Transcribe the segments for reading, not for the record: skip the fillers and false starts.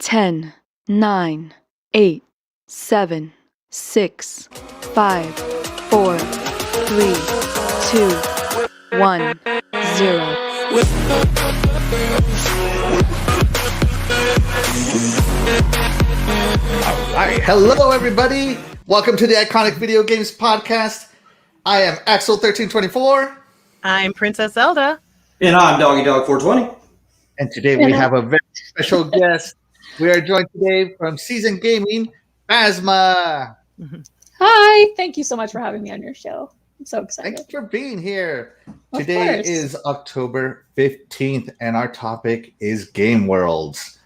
10, 9, 8, 7, 6, 5, 4, 3, 2, 1, 0. All right, hello everybody. Welcome to the Iconic Video Games Podcast. I am Axel1324. I'm Princess Zelda. And I'm Doggy Dog 420. And today we have a very special guest. We are joined today from Seasoned Gaming, Phasma. Hi, thank you so much for having me on your show. I'm so excited. Thanks for being here. Of Today course. is October 15th, and our topic is Game Worlds.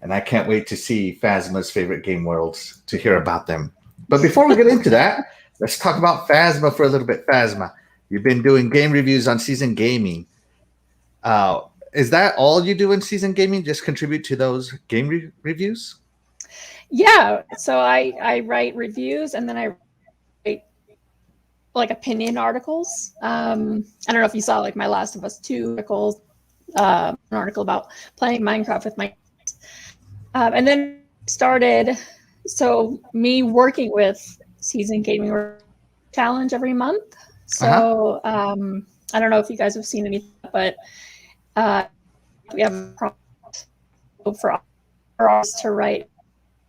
And I can't wait to see Phasma's favorite game worlds, to hear about them. But before we get into that, let's talk about Phasma for a little bit. Phasma, you've been doing game reviews on Seasoned Gaming. Is that all you do in Seasoned Gaming? Just contribute to those game reviews? Yeah, so I write reviews and then I write like opinion articles. I don't know if you saw like my Last of Us 2 article, an article about playing Minecraft with my and then started me working with Seasoned Gaming challenge every month. So I don't know if you guys have seen anything, but we have a prompt for us to write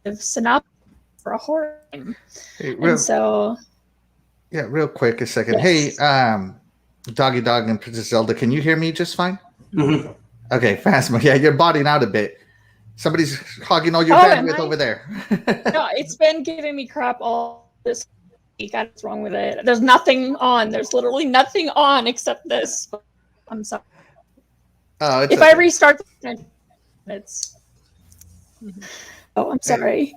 a synopsis for a horror game. Hey, real quick, a second. Yes. Hey, Doggy Dog and Princess Zelda, can you hear me just fine? Mm-hmm. Okay, Phasma. Yeah, you're botting out a bit. Somebody's hogging all your bandwidth over there. No, it's been giving me crap all this week. What's wrong with it? There's nothing on. There's literally nothing on except this. I'm sorry. Oh, If I restart, it's. Oh, I'm sorry.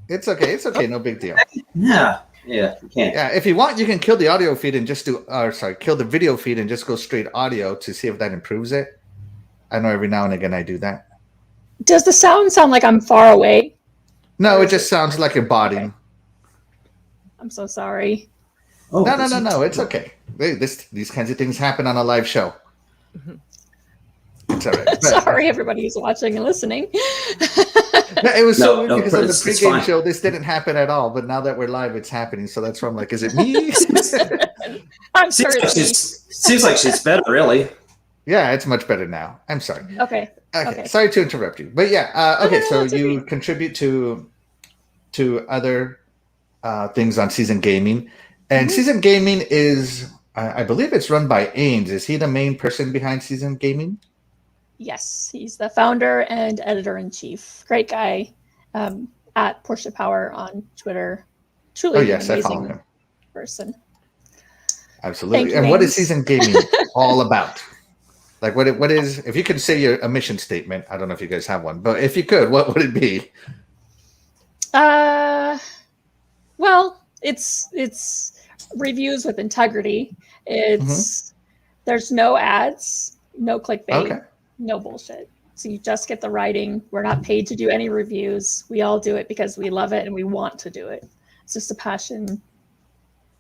It's okay. It's okay. No big deal. Yeah, you can't. Yeah, if you want, you can kill the audio feed and just kill the video feed and just go straight audio to see if that improves it. I know every now and again I do that. Does the sound like I'm far away? No, it just sounds like you're botting. Okay. I'm so sorry. Oh, No. It's okay. These kinds of things happen on a live show. It's all right. Sorry, everybody who's watching and listening. It was so weird because on the it's pregame fine. show, this didn't happen at all. But now that we're live, it's happening. So that's why I'm like, is it me? I'm Seems sorry. like seems like she's better, really. Yeah, it's much better now. I'm sorry. Okay. Okay. Sorry to interrupt you. But yeah, okay, so it's you okay. contribute to other things on Seasoned Gaming. And Seasoned Gaming is, I believe it's run by Ains. Is he the main person behind Seasoned Gaming? Yes, he's the founder and editor-in-chief. Great guy. At Portia Power on Twitter. Truly Oh, yes, an I follow amazing him. person. Absolutely. Thank you, And what is Ains. Seasoned Gaming all about? Like, what is, if you could say a mission statement, I don't know if you guys have one, but if you could, what would it be? Well, it's reviews with integrity. It's there's no ads, no clickbait, Okay. no bullshit. So you just get the writing. We're not paid to do any reviews. We all do it because we love it and we want to do it. It's just a passion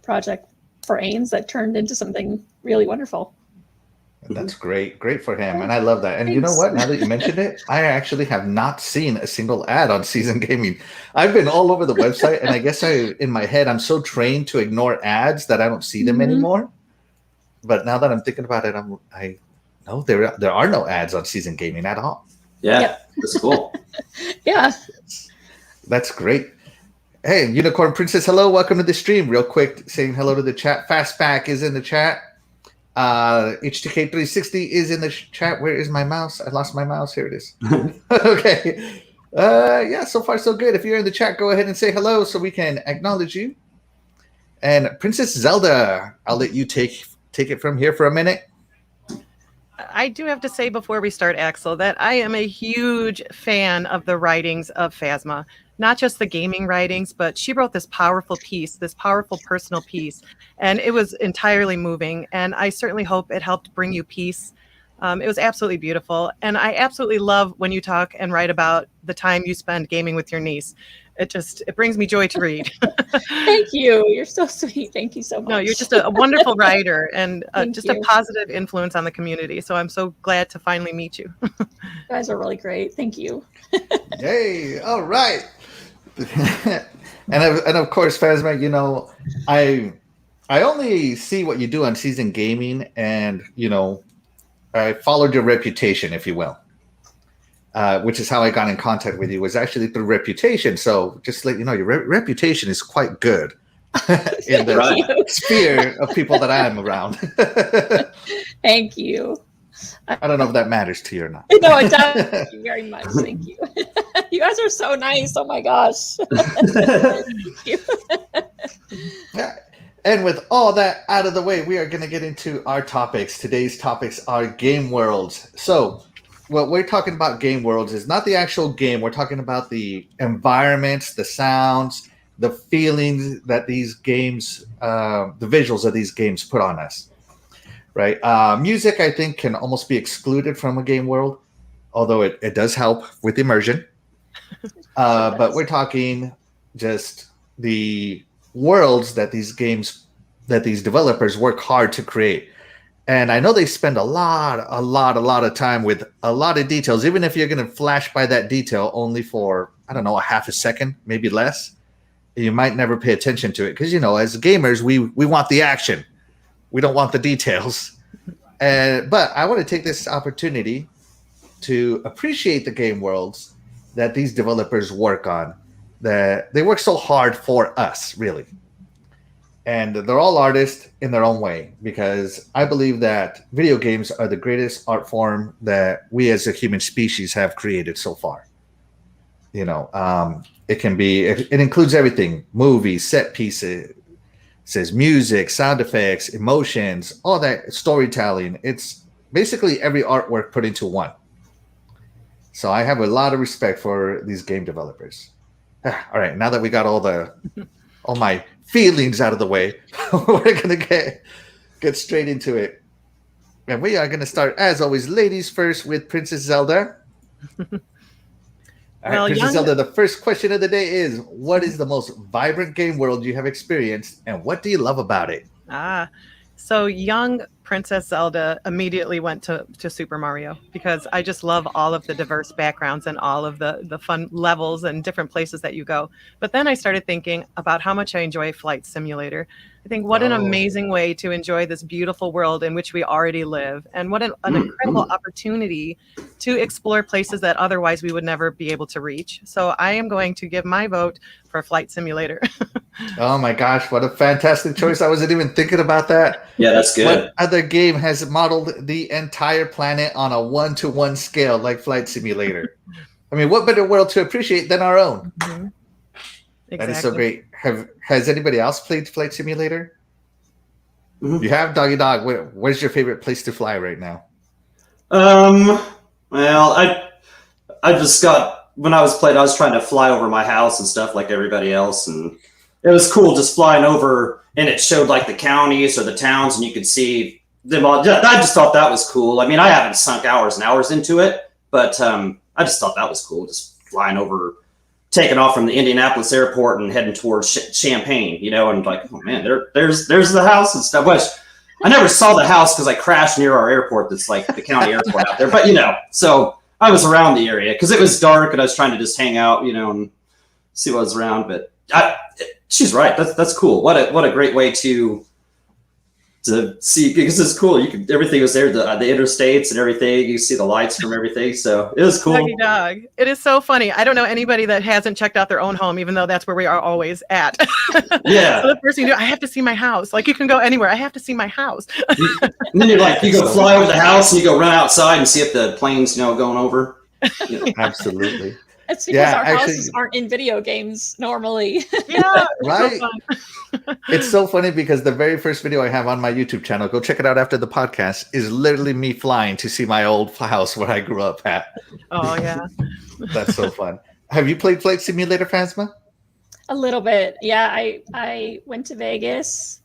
project for Ains that turned into something really wonderful. That's great. Great for him. And I love that. And you know what? Now that you mentioned it, I actually have not seen a single ad on Seasoned Gaming. I've been all over the website, and I guess in my head, I'm so trained to ignore ads that I don't see them anymore. But now that I'm thinking about it, I know there are no ads on Seasoned Gaming at all. Yeah, Yep. that's cool. Yeah. That's great. Hey, Unicorn Princess, hello. Welcome to the stream. Real quick, saying hello to the chat. Fastback is in the chat. HTK360 is in the chat. Where is my mouse? I lost my mouse. Here it is. Okay. Yeah, so far so good. If you're in the chat, go ahead and say hello so we can acknowledge you. And Princess Zelda, I'll let you take it from here for a minute. I do have to say before we start, Axel, that I am a huge fan of the writings of Phasma. Not just the gaming writings, but she wrote this powerful piece, this powerful personal piece, and it was entirely moving. And I certainly hope it helped bring you peace It was absolutely beautiful. And I absolutely love when you talk and write about the time you spend gaming with your niece. It brings me joy to read. Thank you. You're so sweet. Thank you so much. No, you're just a wonderful writer and just a you. positive influence on the community. So I'm so glad to finally meet you. You guys are really great. Thank you. Yay! All right. and of course, Phasma, you know, I only see what you do on Seasoned Gaming, and you know, I followed your reputation, if you will. Which is how I got in contact with you, was actually through reputation. So just let you know, your reputation is quite good in the sphere of people that I am around. Thank you. I don't know if that matters to you or not. No, it does. Thank you very much. Thank you. You guys are so nice. Oh my gosh. Thank you. Yeah. And with all that out of the way, we are going to get into our topics. Today's topics are game worlds. So what we're talking about game worlds is not the actual game. We're talking about the environments, the sounds, the feelings that these games, the visuals of these games put on us, right? Music, I think, can almost be excluded from a game world, although it does help with immersion. But we're talking just the worlds that these games, that these developers work hard to create. And I know they spend a lot of time with a lot of details, even if you're going to flash by that detail only for, I don't know, a half a second, maybe less. You might never pay attention to it because, you know, as gamers, we want the action. We don't want the details. But I want to take this opportunity to appreciate the game worlds that these developers work on, that they work so hard for us, really. And they're all artists in their own way, because I believe that video games are the greatest art form that we as a human species have created so far. You know, it includes everything: movies, set pieces, music, sound effects, emotions, all that, storytelling. It's basically every artwork put into one. So I have a lot of respect for these game developers. All right, now that we got all my feelings out of the way, we're gonna get straight into it, and we are gonna start, as always, ladies first, with Princess Zelda. All right, Princess Zelda, the first question of the day is: what is the most vibrant game world you have experienced, and what do you love about it? So young Princess Zelda immediately went to Super Mario, because I just love all of the diverse backgrounds and all of the fun levels and different places that you go. But then I started thinking about how much I enjoy Flight Simulator. I think what an amazing way to enjoy this beautiful world in which we already live, and what an incredible opportunity to explore places that otherwise we would never be able to reach. So I am going to give my vote for Flight Simulator. Oh my gosh, what a fantastic choice. I wasn't even thinking about that. Yeah, that's good. What other game has modeled the entire planet on a 1-to-1 scale like Flight Simulator? I mean, what better world to appreciate than our own? Mm-hmm. Exactly. That is so great. Has anybody else played Flight Simulator? Mm-hmm. You have? Doggy Dog, where's your favorite place to fly right now? Well, I just got, when I was playing, I was trying to fly over my house and stuff like everybody else, and it was cool just flying over, and it showed like the counties or the towns, and you could see them all. I just thought that was cool. I mean, I haven't sunk hours and hours into it, but I just thought that was cool, just flying over, taking off from the Indianapolis airport and heading towards Champaign, you know, and like, oh man, there's the house and stuff. Which I never saw the house because I crashed near our airport. That's like the county airport out there, but you know, so I was around the area because it was dark and I was trying to just hang out, you know, and see what was around. But she's right. That's cool. What a great way to see, because it's cool. You could, everything was there, the interstates and everything. You see the lights from everything. So it was cool. Doggy Dog. It is so funny. I don't know anybody that hasn't checked out their own home, even though that's where we are always at. Yeah. So the first thing you do, I have to see my house. Like, you can go anywhere. I have to see my house. And then you go fly over the house and you go run outside and see if the plane's, you know, going over. You know. Absolutely. It's because our houses aren't in video games normally. Yeah, right. So it's so funny because the very first video I have on my YouTube channel, go check it out after the podcast, is literally me flying to see my old house where I grew up at. Oh yeah. That's so fun. Have you played Flight Simulator, Phasma? A little bit. Yeah, I went to Vegas.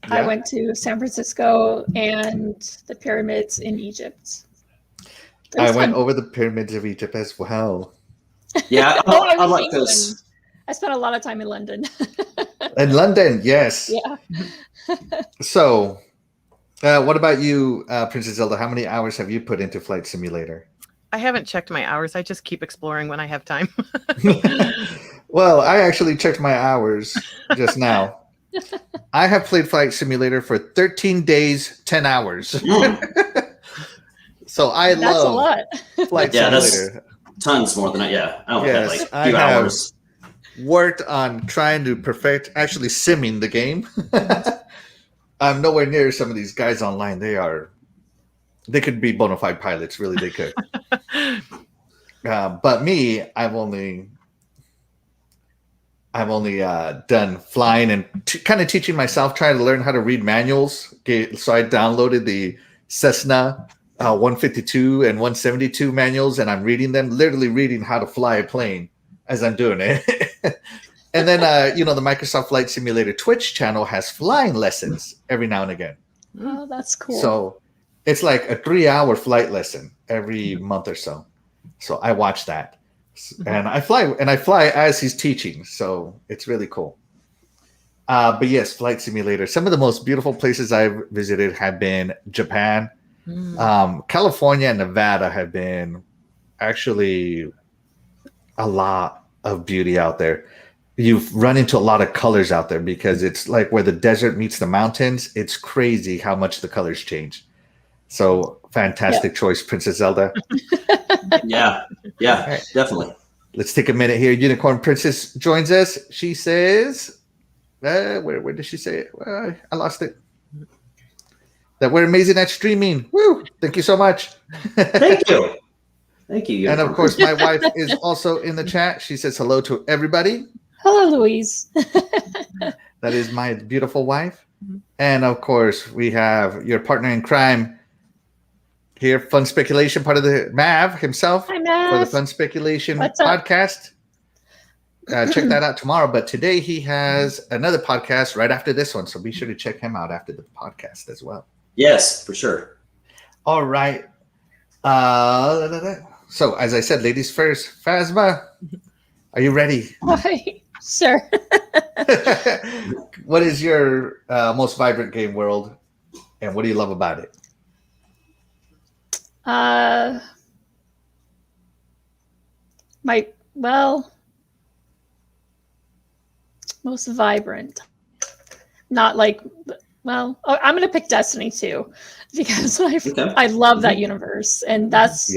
Yeah. I went to San Francisco and the pyramids in Egypt. I was went fun. over the pyramids of Egypt as well. Yeah, Oh, I I was like in England. those. I spent a lot of time in London. In London, yes. Yeah. So, what about you, Princess Zelda? How many hours have you put into Flight Simulator? I haven't checked my hours. I just keep exploring when I have time. Well, I actually checked my hours just now. I have played Flight Simulator for 13 days, 10 hours. So I That's a love lot. Flight Yeah, that's Simulator. tons more than I. Yeah, I only had Yes, like I a few have. hours. Worked on trying to perfect actually simming the game. I'm nowhere near some of these guys online. They could be bona fide pilots, really. They could. But me, I've only done flying and kind of teaching myself, trying to learn how to read manuals. Okay, so I downloaded the Cessna 152 and 172 manuals, and I'm reading them, literally reading how to fly a plane as I'm doing it. And then, the Microsoft Flight Simulator Twitch channel has flying lessons every now and again. Oh, that's cool. So it's like a 3-hour flight lesson every month or so. So I watch that. And I fly as he's teaching. So it's really cool. But yes, Flight Simulator. Some of the most beautiful places I've visited have been Japan. California and Nevada have been actually a lot of beauty out there. You've run into a lot of colors out there because it's like where the desert meets the mountains. It's crazy how much the colors change. So fantastic choice, Princess Zelda. Yeah, Right. definitely. Let's take a minute here. Unicorn Princess joins us. She says, where did she say it? I lost it. That we're amazing at streaming. Woo! Thank you so much. Thank you. Thank you. And of course, my wife is also in the chat. She says hello to everybody. Hello, Louise. That is my beautiful wife. And of course, we have your partner in crime here, Fun Speculation, part of the Mav himself. Hi, Mav. For the Fun Speculation What's up? podcast. Check that out tomorrow. But today he has another podcast right after this one. So be sure to check him out after the podcast as well. Yes, for sure. All right. So as I said, ladies first. Phasma, are you ready? Hi. Sure. What is your most vibrant game world, and what do you love about it? Most vibrant. Not like, I'm going to pick Destiny 2 because I love that universe, and that's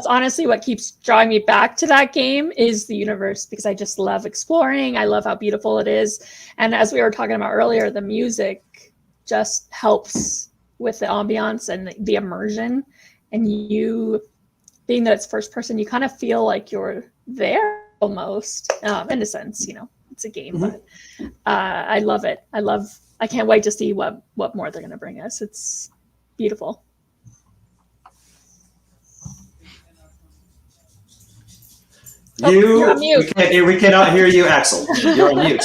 honestly what keeps drawing me back to that game is the universe, because I just love exploring. I love how beautiful it is, and as we were talking about earlier, the music just helps with the ambiance and the immersion, and you being that it's first person, you kind of feel like you're there almost, in a sense. It's a game, but I love it. I can't wait to see what more they're going to bring us. It's beautiful. You're on mute. We cannot hear you, Axel. You're on mute.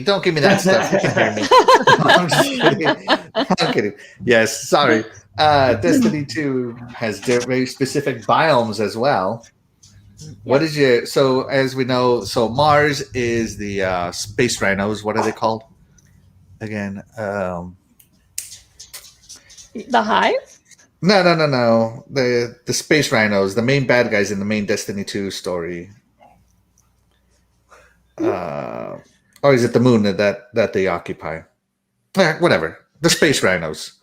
Don't give me that stuff. You can hear me. I'm just kidding. I'm kidding. Yes, sorry. Destiny 2 has very specific biomes as well. What is your, so as we know, so Mars is the space rhinos. What are they called again? The Hive? No. The space rhinos, the main bad guys in the main Destiny 2 story. Or is it the moon that they occupy? Whatever. The space rhinos.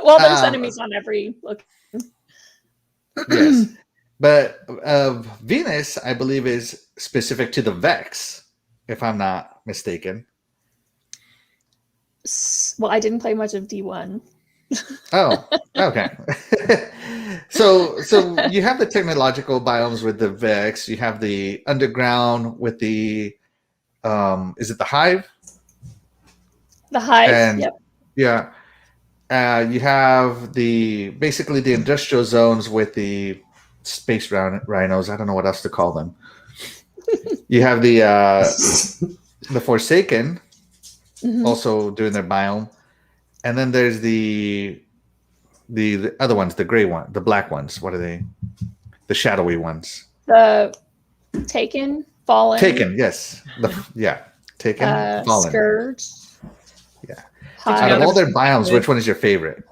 Well, there's enemies on every location. Yes. But Venus, I believe, is specific to the Vex, if I'm not mistaken. Well, I didn't play much of D1. Oh, okay. So you have the technological biomes with the Vex. You have the underground with the, is it the Hive? The Hive, and, yep. Yeah. You have basically the industrial zones with the space rhinos. I don't know what else to call them. You have the Forsaken also doing their biome, and then there's the The other ones, the gray one, the black ones. What are they? The shadowy ones. The Taken, Fallen. Taken, yes. Taken, Fallen. Scourge. Yeah. Hive. Out of all their biomes, which one is your favorite?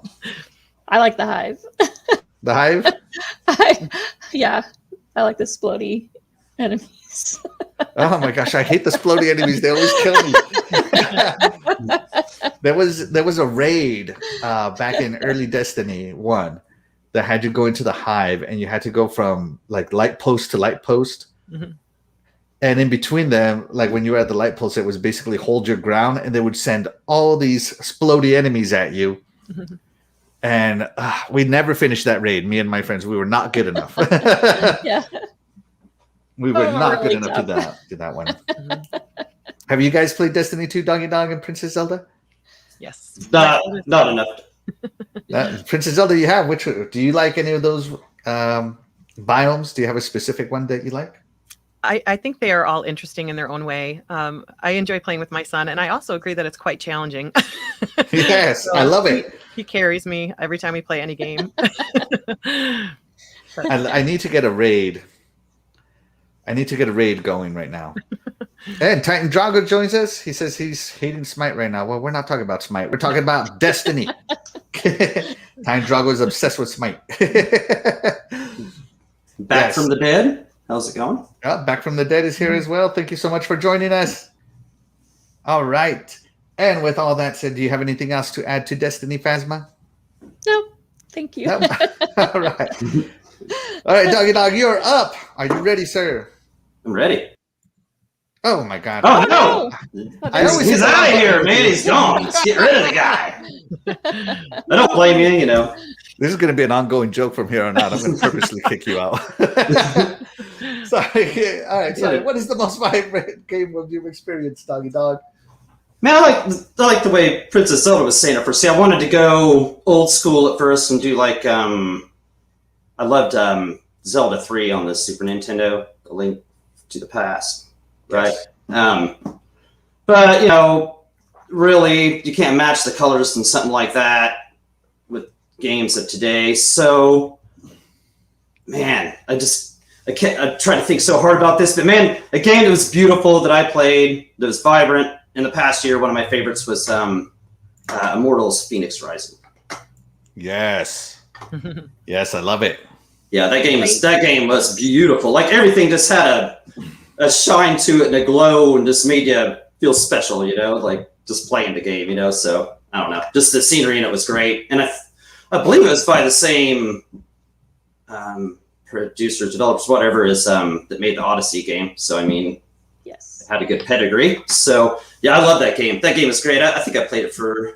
I like the Hive. The Hive? Yeah, I like the splody enemies. Oh my gosh, I hate the splody enemies. They always kill me. There was a raid back in early Destiny 1 that had you go into the Hive, and you had to go from like light post to light post. Mm-hmm. And in between them, like when you were at the light post, it was basically hold your ground, and they would send all these splody enemies at you. Mm-hmm. And we never finished that raid. Me and my friends, we were not good enough. Yeah. We were not really good enough to that one. Mm-hmm. Have you guys played Destiny 2, Doggy Dog, and Princess Zelda? Yes. Not enough. Princess Zelda, you have. Which do you like? Any of those biomes? Do you have a specific one that you like? I think they are all interesting in their own way. I enjoy playing with my son, and I also agree that it's quite challenging. Yes, So I love it. He carries me every time we play any game. I need to get a raid. I need to get a raid going right now. And Titan Drago joins us. He says he's hating Smite right now. Well, we're not talking about Smite. We're talking about Destiny. Titan Drago is obsessed with Smite. Back from the dead. How's it going? Back from the dead is here as well. Thank you so much for joining us. All right. And with all that said, do you have anything else to add to Destiny, Phasma? No, thank you. No? All right. All right, Doggy Dog, you're up. Are you ready, sir? I'm ready. Oh, my God. Oh, no. I always He's say out of that. here, man. He's gone. Let's get rid of the guy. I don't blame you, you know. This is going to be an ongoing joke from here on out. I'm going to purposely kick you out. Sorry. All right. Sorry. What is the most vibrant game world you've experienced, Doggy Dog? Man, I like the way Princess Zelda was saying it first. See, I wanted to go old school at first and do like I loved Zelda 3 on the Super Nintendo, A Link to the Past, right? Yes. But you know, really, you can't match the colors and something like that with games of today. So, man, I try to think so hard about this, but man, a game that was beautiful that I played, that was vibrant in the past year. One of my favorites was Immortals: Phoenix Rising. Yes. Yes, I love it. Yeah, that game was beautiful. Like everything just had a shine to it and a glow, and just made you feel special. You know, like just playing the game. You know, so I don't know, just the scenery in it was great, and I believe it was by the same producers, developers, whatever is that made the Odyssey game. So I mean, Yes. it had a good pedigree. So yeah, I love that game. That game was great. I think I played it for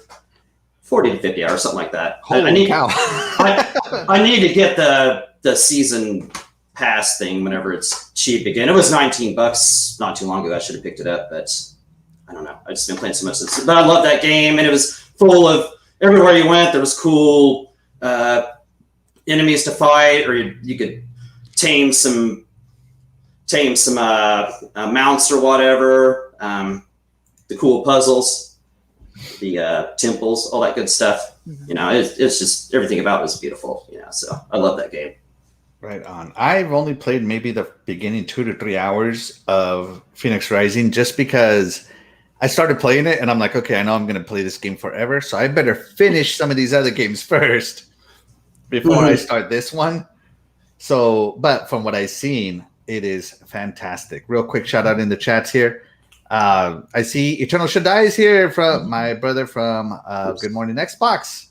40 to 50 hours, something like that. Holy cow. I need to get the season pass thing whenever it's cheap again. It was $19 not too long ago. I should have picked it up, but I don't know. I've just been playing so much since. But I love that game, and it was full of everywhere you went. There was cool enemies to fight, or you could tame some mounts or whatever. The cool puzzles, the temples, all that good stuff. Mm-hmm. You know, it's just everything about it was beautiful. You know, so I love that game. Right on. I've only played maybe the beginning 2 to 3 hours of Phoenix Rising just because I started playing it and I'm like, okay, I know I'm going to play this game forever, so I better finish some of these other games first before I start this one. So, but from what I've seen, it is fantastic. Real quick shout out in the chats here. I see Eternal Shaddai is here from my brother from Good Morning Xbox.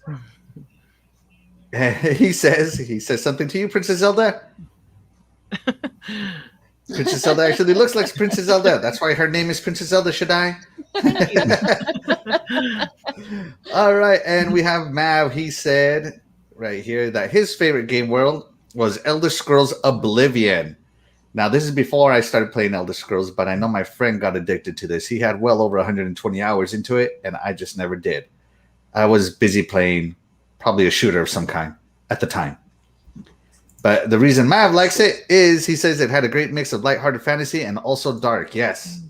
He says something to you, Princess Zelda. Princess Zelda actually looks like Princess Zelda. That's why her name is Princess Zelda Shaddai. All right, and we have Mav. He said right here that his favorite game world was Elder Scrolls Oblivion. Now, this is before I started playing Elder Scrolls, but I know my friend got addicted to this. He had well over 120 hours into it, and I just never did. I was busy playing probably a shooter of some kind at the time. But the reason Mav likes it is he says it had a great mix of lighthearted fantasy and also dark. Yes.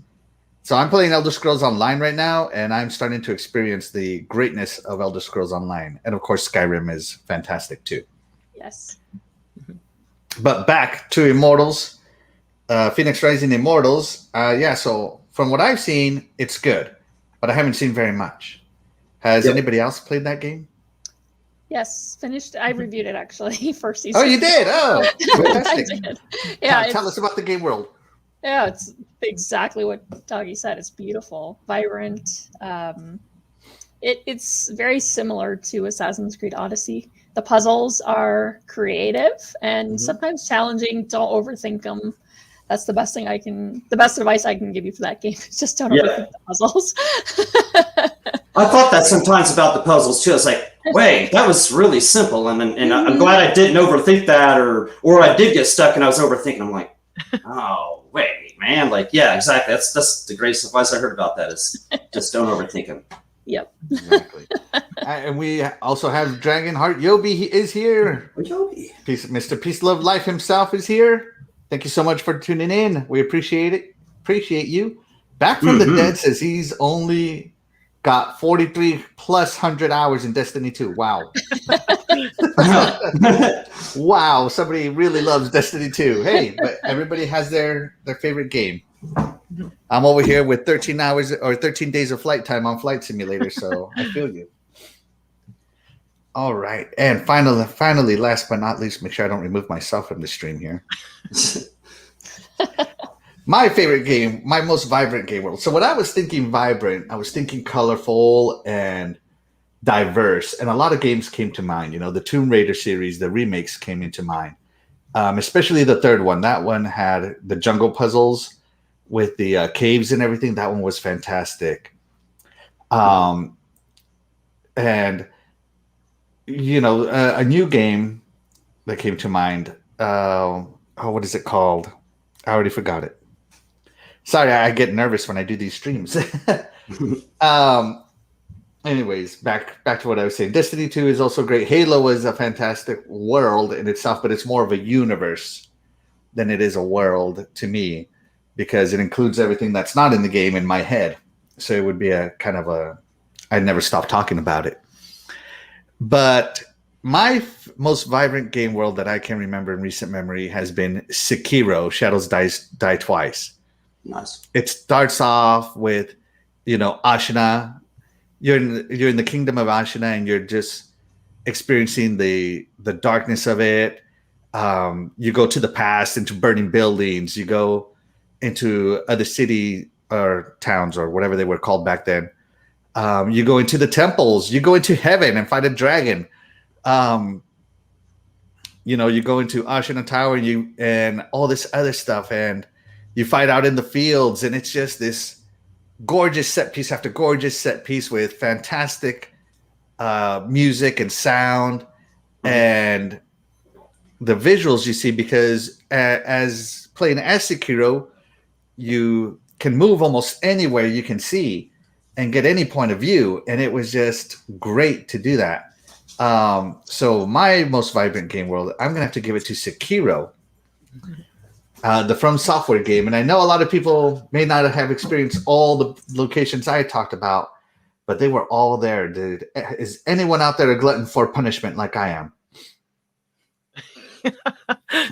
So I'm playing Elder Scrolls Online right now, and I'm starting to experience the greatness of Elder Scrolls Online. And of course, Skyrim is fantastic too. Yes. But back to Immortals, Phoenix Rising Immortals. Yeah, so from what I've seen, it's good, but I haven't seen very much. Has anybody else played that game? Yes, finished. I reviewed it actually first season. Oh, you did? Oh, fantastic. I did. Yeah, Tell us about the game world. Yeah, it's exactly what Doggy said. It's beautiful, vibrant. It's very similar to Assassin's Creed Odyssey. The puzzles are creative and sometimes challenging. Don't overthink them. That's the best advice I can give you for that game. Just don't overthink the puzzles. I thought that sometimes about the puzzles too. I was like, wait, that was really simple. And I'm glad I didn't overthink that, or I did get stuck and I was overthinking. I'm like, oh, wait, man. Like, yeah, exactly. That's the greatest advice I heard about that is just don't overthink them. Yep. Exactly. And we also have Dragonheart Yobi. He is here. Yobi. Mr. Peace Love Life himself is here. Thank you so much for tuning in. We appreciate it. Appreciate you. Back from the dead says he's only got 43 plus 100 hours in Destiny 2. Wow. Wow. Somebody really loves Destiny 2. Hey, but everybody has their favorite game. I'm over here with 13 hours or 13 days of flight time on Flight Simulator, so I feel you. All right. And finally, last but not least, make sure I don't remove myself from the stream here. My favorite game, my most vibrant game world. So when I was thinking vibrant, I was thinking colorful and diverse. And a lot of games came to mind. You know, the Tomb Raider series, the remakes came into mind. Especially the third one. That one had the jungle puzzles with the caves and everything. That one was fantastic. And, you know, a new game that came to mind. What is it called? I already forgot it. Sorry, I get nervous when I do these streams. Anyways, back to what I was saying. Destiny 2 is also great. Halo is a fantastic world in itself, but it's more of a universe than it is a world to me because it includes everything that's not in the game in my head. So it would be a kind of a... I'd never stop talking about it. But my most vibrant game world that I can remember in recent memory has been Sekiro, Shadows Die Twice. Nice. It starts off with, you know, Ashina. You're in the kingdom of Ashina, and you're just experiencing the darkness of it. You go to the past, into burning buildings. You go into other city or towns or whatever they were called back then. You go into the temples. You go into heaven and fight a dragon. You know, you go into Ashina Tower and all this other stuff, and you fight out in the fields, and it's just this gorgeous set piece after gorgeous set piece with fantastic music and sound and the visuals you see, because as playing as Sekiro, you can move almost anywhere you can see and get any point of view, and it was just great to do that. So my most vibrant game world, I'm gonna have to give it to Sekiro, the From Software game. And I know a lot of people may not have experienced all the locations I talked about, but they were all there, dude. Is anyone out there a glutton for punishment like I am?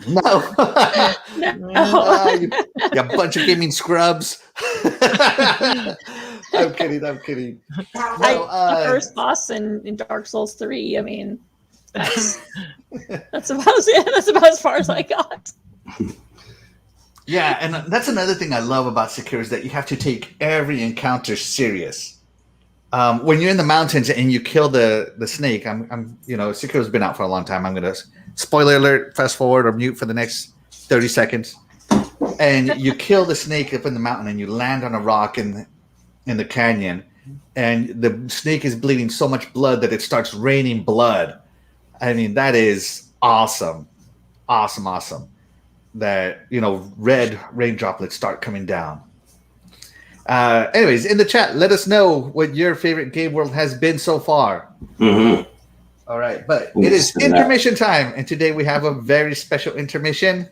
No. You bunch of gaming scrubs. I'm kidding. No, the first boss in Dark Souls 3. I mean, that's about as far as I got. Yeah, and that's another thing I love about Sekiro is that you have to take every encounter serious. When you're in the mountains and you kill the snake, I'm you know, Sekiro's been out for a long time. I'm gonna spoiler alert, fast forward or mute for the next 30 seconds. And you kill the snake up in the mountain and you land on a rock in the canyon, and the snake is bleeding so much blood that it starts raining blood. I mean, that is awesome. Awesome. That, you know, red rain droplets start coming down. Anyways, in the chat, let us know what your favorite game world has been so far. Mm-hmm. All right, but it is intermission time, and today we have a very special intermission.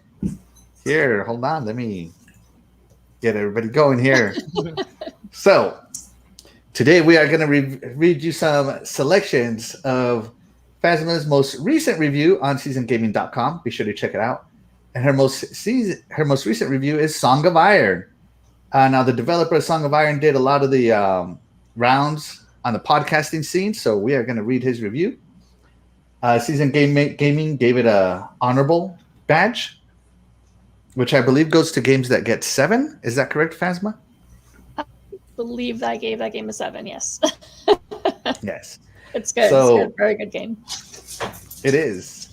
Here, hold on, let me Get everybody going here. So, today we are going to read you some selections of Phasma's most recent review on SeasonedGaming.com. Be sure to check it out. And her most recent review is Song of Iron. Now, the developer of Song of Iron did a lot of the rounds on the podcasting scene, so we are going to read his review. Seasoned Gaming gave it a honorable badge, which I believe goes to games that get 7. Is that correct, Phasma? I believe that I gave that game a 7, yes. Yes. It's good. So, it's good. Very good game. It is.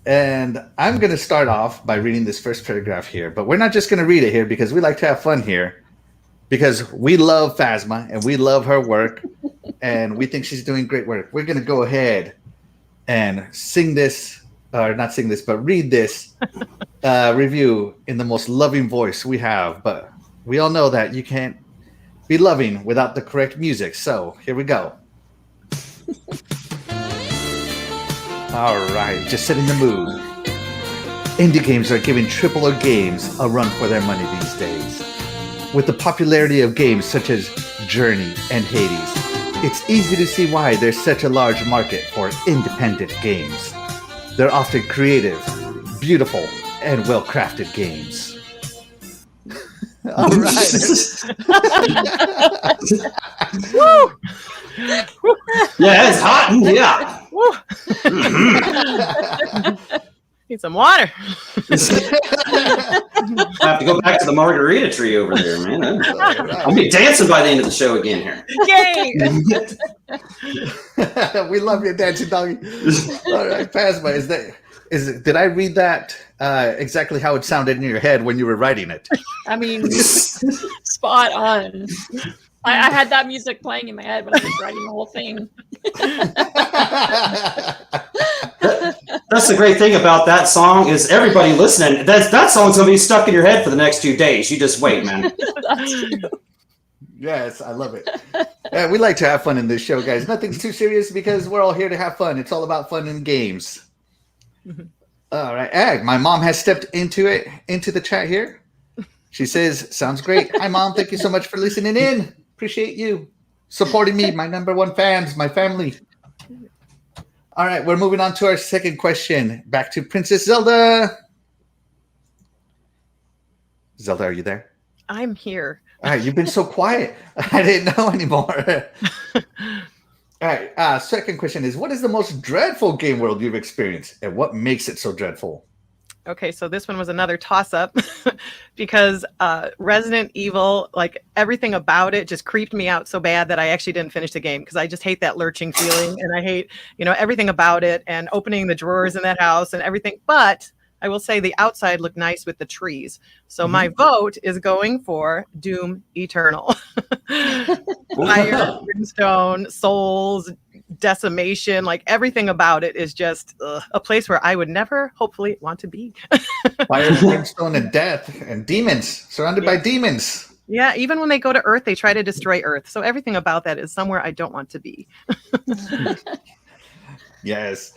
And I'm going to start off by reading this first paragraph here, but we're not just going to read it here because we like to have fun here, because we love Phasma and we love her work and we think she's doing great work. We're going to go ahead and sing this, or not sing this, but read this review in the most loving voice we have. But we all know that you can't be loving without the correct music. So here we go. All right, just setting the mood. Indie games are giving AAA games a run for their money these days. With the popularity of games such as Journey and Hades, it's easy to see why there's such a large market for independent games. They're often creative, beautiful, and well-crafted games. All right. Woo! Yeah, it's hot. Yeah. Woo! Need some water. I have to go back to the margarita tree over there, man. I'll be dancing by the end of the show again here. Yay! We love your dancing doggy. All right, Phasma, did I read that exactly how it sounded in your head when you were writing it? I mean, spot on. I had that music playing in my head when I was writing the whole thing. That's the great thing about that song is everybody listening, that song's going to be stuck in your head for the next 2 days. You just wait, man. That's true. Yes, I love it. Yeah, we like to have fun in this show, guys. Nothing's too serious because we're all here to have fun. It's all about fun and games. All right, Ag, my mom has stepped into the chat here. She says, sounds great. Hi, Mom. Thank you so much for listening in. Appreciate you supporting me, my #1 fans, my family. All right, we're moving on to our second question. Back to Princess Zelda. Zelda, are you there? I'm here. All right, you've been so quiet. I didn't know anymore. All right, second question is, what is the most dreadful game world you've experienced, and what makes it so dreadful? Okay, so this one was another toss-up because Resident Evil, like everything about it just creeped me out so bad that I actually didn't finish the game because I just hate that lurching feeling and I hate, everything about it and opening the drawers in that house and everything. But I will say the outside looked nice with the trees. So my vote is going for Doom Eternal. Fire, brimstone, souls, decimation, like everything about it is just a place where I would never hopefully want to be. Fire, brimstone, and death, and demons, surrounded by demons. Yeah, even when they go to Earth, they try to destroy Earth. So everything about that is somewhere I don't want to be. Yes.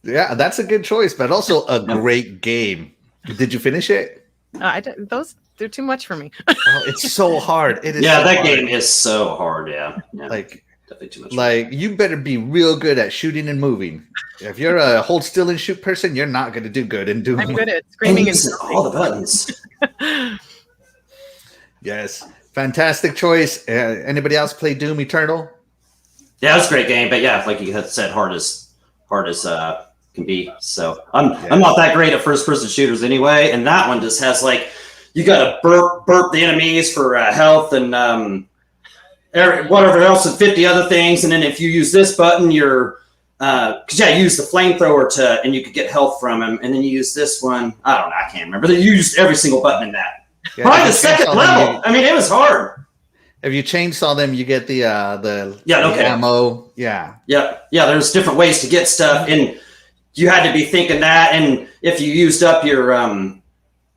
Yeah, that's a good choice, but also a great game. Did you finish it? They're too much for me. Oh, it's so hard. It is. Yeah, so that hard. game is so hard. Yeah. Like, definitely too much. Like, you better be real good at shooting and moving. If you're a hold still and shoot person, you're not going to do good in Doom. I'm good at screaming and all the buttons. Yes, fantastic choice. Anybody else play Doom Eternal? Yeah, it's a great game, but yeah, like you had said, hard as can be. So I'm not that great at first person shooters anyway, and that one just has like you got to burp the enemies for health and whatever else and 50 other things, and then if you use this button, you're you use the flamethrower and you could get health from him, and then you use this one. I don't know, I can't remember. You used every single button in that. Yeah, probably the second level. I mean, it was hard. If you chainsaw them, you get the ammo. Yeah. There's different ways to get stuff, and you had to be thinking that. And if you used up your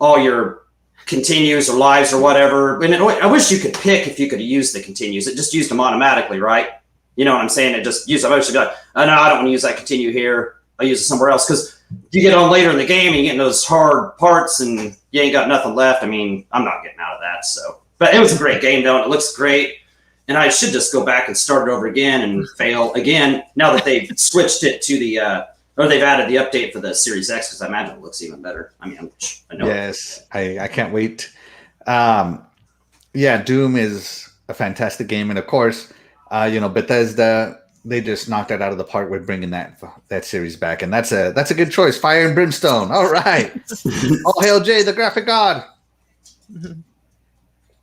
all your continues or lives or whatever, and I wish you could pick if you could use the continues. It just used them automatically, right? You know what I'm saying? It just used. I wish you'd be like, oh no, I don't want to use that continue here. I'll use it somewhere else because you get on later in the game and you get those hard parts and you ain't got nothing left. I mean, I'm not getting out of that. So, but it was a great game, though, and it looks great. And I should just go back and start it over again and fail again now that they've switched it to the or they've added the update for the Series X, because I imagine it looks even better. I mean, I know. Yes, I can't wait. Yeah, Doom is a fantastic game, and of course, Bethesda, they just knocked it out of the park with bringing that series back, and that's a good choice. Fire and Brimstone. All right. All hail Jay, the graphic god.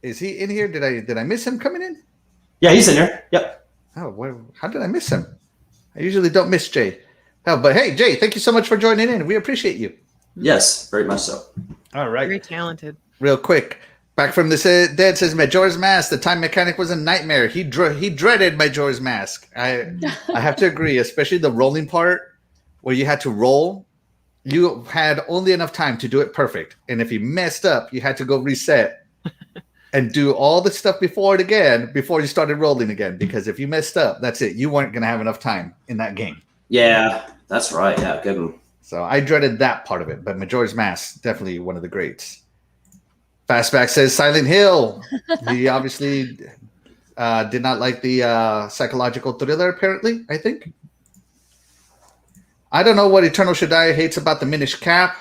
Is he in here? Did I miss him coming in? Yeah, he's in there. Yep. Oh, how did I miss him? I usually don't miss Jay. Oh, but hey, Jay, thank you so much for joining in. We appreciate you. Yes, very much so. All right. Very talented. Real quick. Back from the dead says Majora's Mask. The time mechanic was a nightmare. He dreaded Majora's Mask. I have to agree, especially the rolling part where you had to roll. You had only enough time to do it perfect, and if you messed up, you had to go reset and do all the stuff before you started rolling again. Because if you messed up, that's it. You weren't going to have enough time in that game. Yeah, that's right. Yeah, good one. So I dreaded that part of it, but Majora's Mask, definitely one of the greats. Fastback says Silent Hill. He obviously did not like the psychological thriller, apparently, I think. I don't know what Eternal Shaddai hates about the Minish Cap.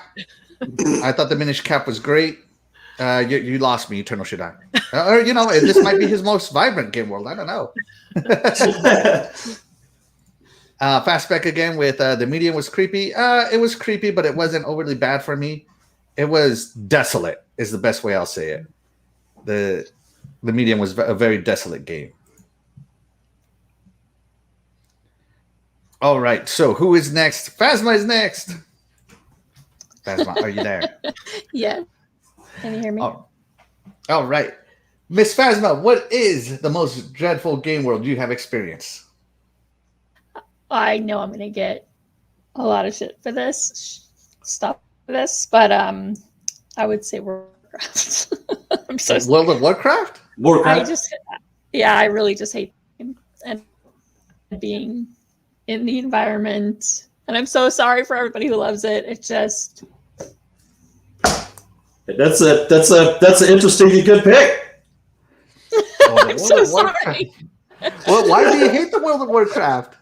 I thought the Minish Cap was great. You lost me, Eternal Shaddai. Or, this might be his most vibrant game world. I don't know. Fastback again with the medium was creepy. It was creepy, but it wasn't overly bad for me. It was desolate, is the best way I'll say it. The medium was a very desolate game. All right, so who is next? Phasma is next. Phasma, are you there? Yeah. Can you hear me? All right. Miss Phasma, what is the most dreadful game world you have experienced? I know I'm going to get a lot of shit for this. Stop this, but I would say Warcraft. I'm so World of Warcraft? I really just hate them and being in the environment. And I'm so sorry for everybody who loves it. It just that's an interesting and good pick. I'm so sorry. Well, why do you hate the World of Warcraft?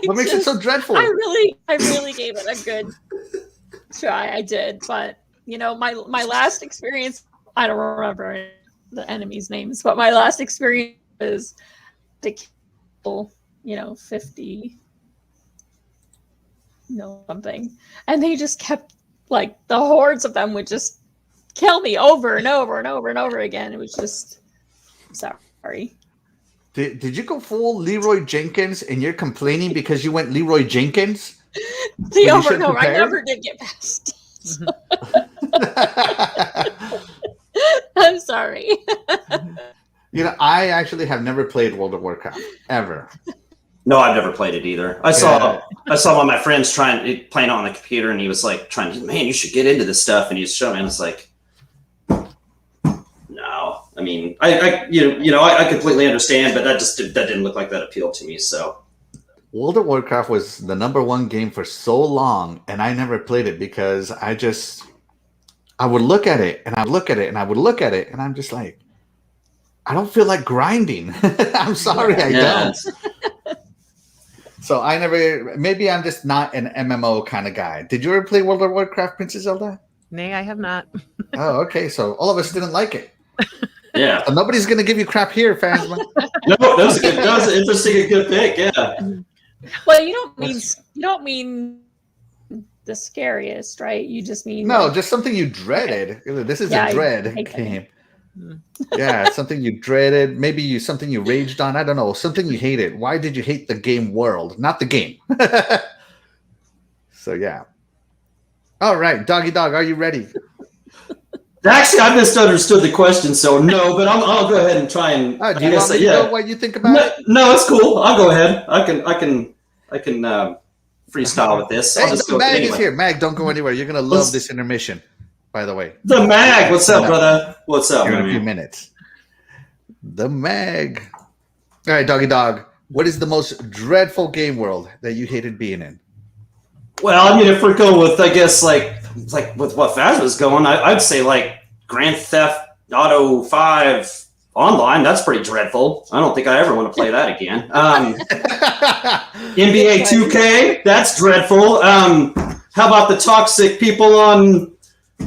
What makes it so dreadful? I really gave it a good try. I did, but my last experience, I don't remember the enemies' names, but my last experience was to kill 50 something, and they just kept, like, the hordes of them would just kill me over and over and over and over again. It was just, sorry. Did you go full Leroy Jenkins and you're complaining because you went Leroy Jenkins? The over and over. I never did get past. I'm sorry. I actually have never played World of Warcraft ever. No, I've never played it either. I saw one of my friends playing it on the computer, and he was like man, you should get into this stuff. And he was showing me, and it's like, no. I mean, I completely understand, but that didn't look like that appealed to me. So, World of Warcraft was the #1 game for so long, and I never played it because I would look at it, and I would look at it, and I would look at it, and I'm just like, I don't feel like grinding. I'm sorry, I don't. So I never. Maybe I'm just not an MMO kind of guy. Did you ever play World of Warcraft, Princess Zelda? Nay, I have not. Oh, okay. So all of us didn't like it. Yeah. So nobody's gonna give you crap here, Phasma. No, that was an interesting and good pick. Yeah. Well, you don't mean the scariest, right? You just mean just something you dreaded. This is a dread game. Yeah, something you dreaded. Maybe something you raged on. I don't know. Something you hated. Why did you hate the game world, not the game? So yeah. All right, Doggy Dog, are you ready? Actually, I misunderstood the question, so no. But I'll go ahead and try and. Do you want me to know what you think about it? No, it's cool. I'll go ahead. I can freestyle with this. Hey, Mag is here. Mag, don't go anywhere. You're gonna love this intermission. By the way, the Mag. What's up, brother? What's up? In a few minutes. The Mag. All right, Doggy Dog. What is the most dreadful game world that you hated being in? Well, I mean, if we're going with, I guess, like like with what Phasma's going, I'd say like Grand Theft Auto 5 online. That's pretty dreadful. I don't think I ever want to play that again. NBA 2K, that's dreadful. How about the toxic people on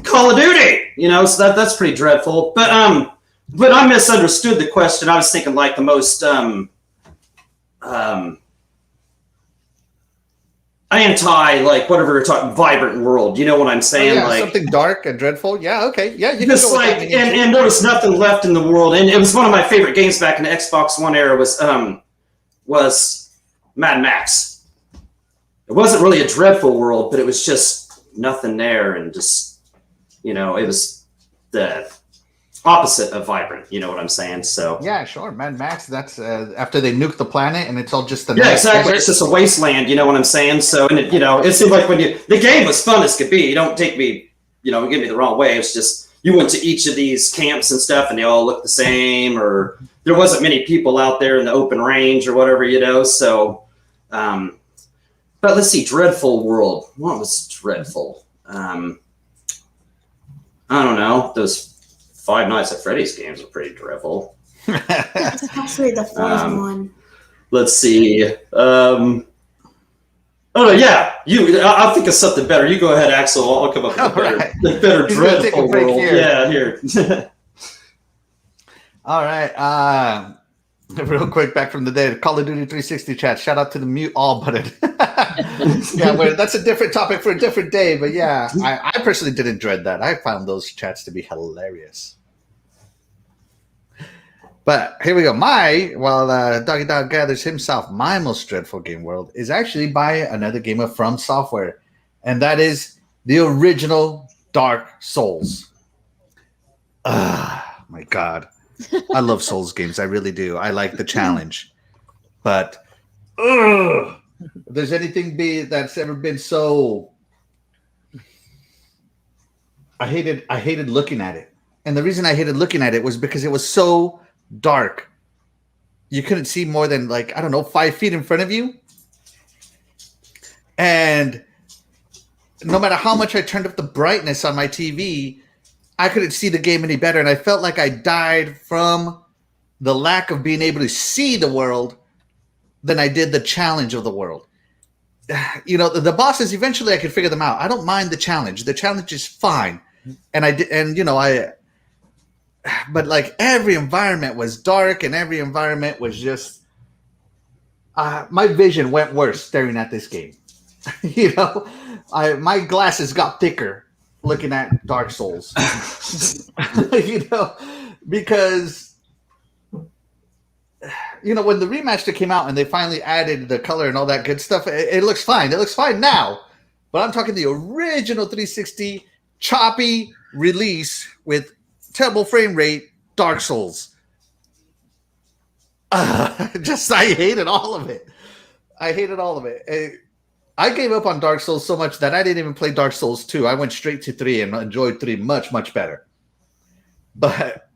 Call of Duty? You know, so that's pretty dreadful. But I misunderstood the question. I was thinking like the most anti, like whatever you're talking, vibrant world. You know what I'm saying? Like something dark and dreadful. Yeah, okay, yeah. You just like, and there was nothing left in the world. And it was one of my favorite games back in the Xbox One era. Was Mad Max. It wasn't really a dreadful world, but it was just nothing there, and just, you know, it was the opposite of vibrant. You know what I'm saying? So yeah, sure. Mad Max. That's after they nuke the planet and it's all just the exactly. desert. It's just a wasteland. You know what I'm saying? So, and it seemed like the game was fun as could be. You don't take me, get me the wrong way. It's just you went to each of these camps and stuff, and they all looked the same, or there wasn't many people out there in the open range or whatever. So, but let's see, dreadful world. What was dreadful? I don't know. Those Five Nights at Freddy's games are pretty dreadful. Especially the fourth one. Let's see. Oh no, yeah. I'll think of something better. You go ahead, Axel. I'll come up with a better dreadful world. Here. Yeah, here. All right. Real quick, back from the day, Call of Duty 360 chat. Shout out to the mute all button. Yeah, that's a different topic for a different day. But yeah, I personally didn't dread that. I found those chats to be hilarious. But here we go. While Doggy Dog gathers himself, my most dreadful game world is actually by another gamer from Software, and that is the original Dark Souls. My God. I love Souls games. I really do. I like the challenge. But if there's anything that's ever been so... I hated looking at it. And the reason I hated looking at it was because it was so dark. You couldn't see more than 5 feet in front of you. And no matter how much I turned up the brightness on my TV, I couldn't see the game any better. And I felt like I died from the lack of being able to see the world than I did the challenge of the world. The bosses, eventually I could figure them out. I don't mind the challenge. The challenge is fine. But like every environment was dark and every environment was just, my vision went worse staring at this game. My glasses got thicker looking at Dark Souls. Because when the remaster came out and they finally added the color and all that good stuff, it looks fine. It looks fine now. But I'm talking the original 360 choppy release with terrible frame rate Dark Souls. I hated all of it. I gave up on Dark Souls so much that I didn't even play Dark Souls 2. I went straight to 3 and enjoyed 3 much, much better. But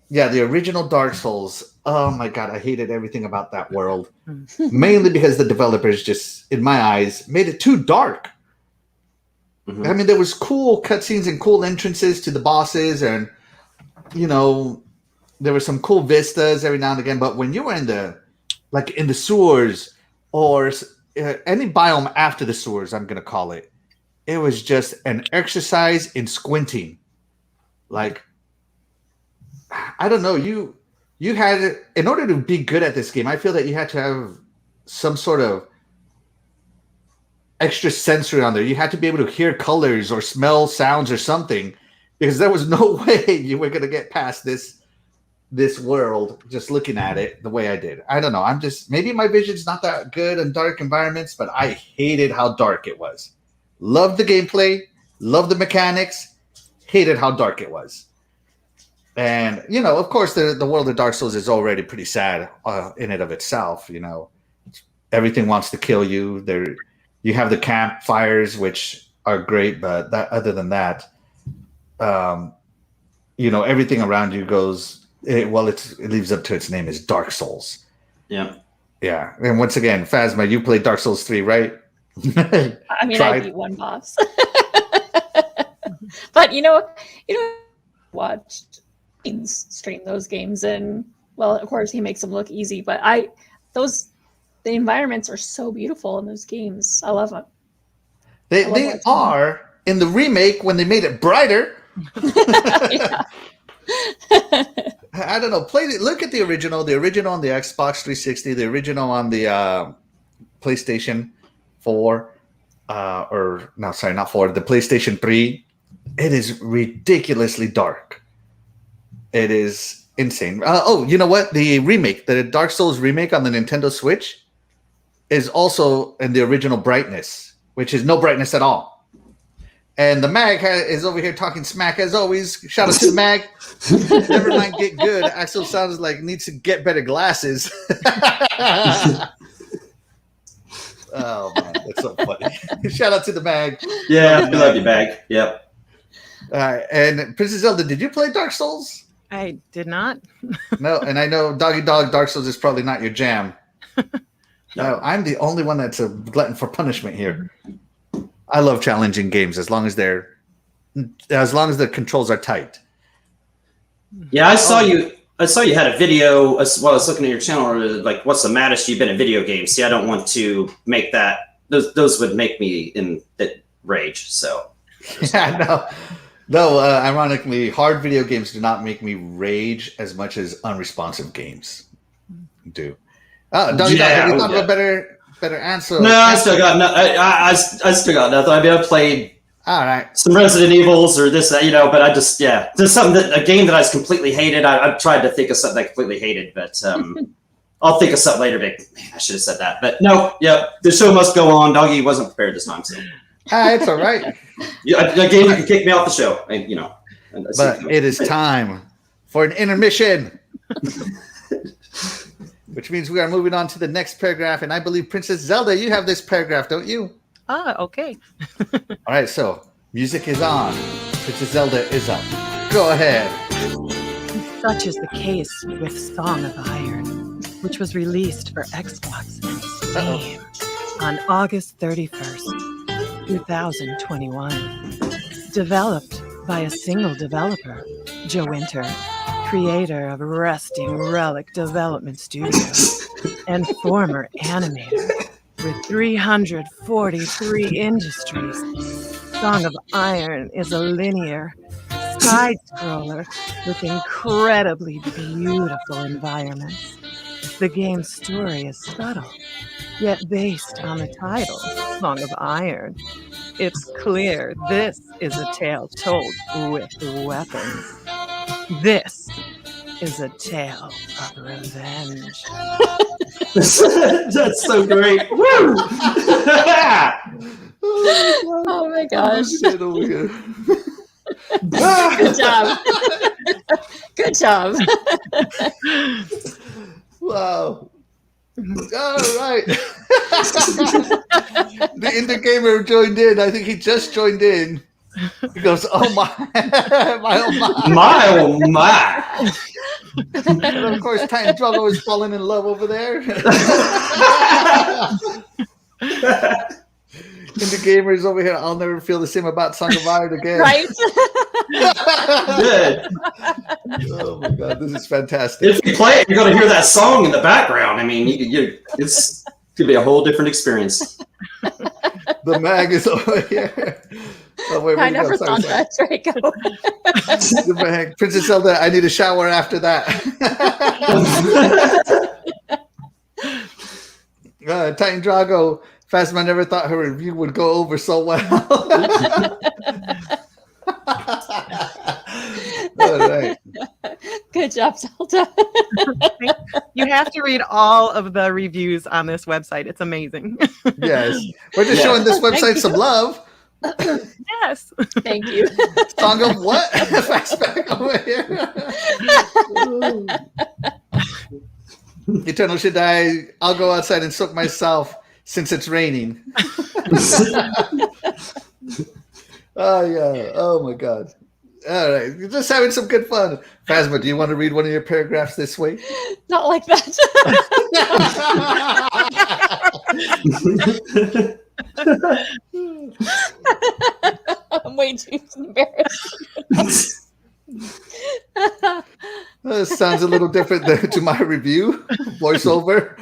yeah, the original Dark Souls, oh my God, I hated everything about that world. Mainly because the developers just, in my eyes, made it too dark. Mm-hmm. I mean, there was cool cutscenes and cool entrances to the bosses, and there were some cool vistas every now and again. But when you were in the sewers or any biome after the sewers, I'm going to call it, it was just an exercise in squinting. Like, I don't know, you had, in order to be good at this game, I feel that you had to have some sort of extra sensory on there. You had to be able to hear colors or smell sounds or something, because there was no way you were going to get past this world just looking at it the way I did. I don't know. Maybe my vision's not that good in dark environments, but I hated how dark it was. Loved the gameplay, loved the mechanics, hated how dark it was. And, of course, the world of Dark Souls is already pretty sad in and of itself. Everything wants to kill you. You have the campfires, which are great, but other than that, everything around you goes... it lives up to its name, is Dark Souls. Yeah. Yeah. And once again, Phasma, you played Dark Souls 3, right? I mean, I beat one boss. But watched stream those games, and well, of course he makes them look easy, but the environments are so beautiful in those games. I love them. They are in the remake when they made it brighter. I don't know. Look at the original on the Xbox 360, the original on the PlayStation 4, not 4, the PlayStation 3. It is ridiculously dark. It is insane. You know what? The remake, the Dark Souls remake on the Nintendo Switch, is also in the original brightness, which is no brightness at all. And the Mag is over here talking smack as always. Shout out to the Mag. Never mind, get good. Axel sounds like needs to get better glasses. Oh man, that's so funny. Shout out to the Mag. Yeah, we love you, Mag. Yep. All right, and Princess Zelda, did you play Dark Souls? I did not. No, and I know Doggy Dog Dark Souls is probably not your jam. No, I'm the only one that's a glutton for punishment here. I love challenging games as long as the controls are tight. Yeah, I saw you had a video while I was looking at your channel, like what's the maddest you've been in video games. See, I don't want to make that those would make me in rage. So yeah, no, ironically, hard video games do not make me rage as much as unresponsive games do. Doggy Dog, have you thought of a better answer? No, I still got I still got nothing. I mean, I've played some Resident Evils or this, but I just there's something a game that I completely hated. I've tried to think of something I completely hated, but I'll think of something later. But man, I should have said that. But no, the show must go on. Doggy wasn't prepared this time, so it's all right. A game you can kick me off the show, But it is time for an intermission. Which means we are moving on to the next paragraph, and I believe Princess Zelda, you have this paragraph, don't you? Okay. All right, so music is on. Princess Zelda is up. Go ahead. Such is the case with Song of Iron, which was released for Xbox and Steam on August 31st, 2021. Developed by a single developer, Joe Winter, creator of Resting Relic Development Studios and former animator with 343 industries. Song of Iron is a linear side-scroller with incredibly beautiful environments. The game's story is subtle, yet based on the title, Song of Iron. It's clear this is a tale told with weapons. This is a tale of revenge. That's so great. Woo! Oh my gosh. Good job. Good job. Wow. All right. The Indie Gamer joined in. I think he just joined in. He goes, oh my, my, oh my. And of course, Titan Drago is falling in love over there. Indie Gamers over here. I'll never feel the same about Song of Iron again. Right? Good. Oh my god, this is fantastic. If you play it, you're going to hear that song in the background. I mean, it's could be a whole different experience. The Mag is over here. Oh, wait, I never thought that, Draco. The Mag. Princess Zelda, I need a shower after that. Titan Drago, Phasma never thought her review would go over so well. All right. Good job, Zelda. You have to read all of the reviews on this website. It's amazing. Yes. We're just showing this website some love. Yes. Thank you. Song of what? Fastback over here. Eternal should die. I'll go outside and soak myself since it's raining. Oh, yeah. Oh, my God. All right. You're just having some good fun. Phasma, do you want to read one of your paragraphs this week? Not like that. I'm way too embarrassed. Sounds a little different to my review voiceover.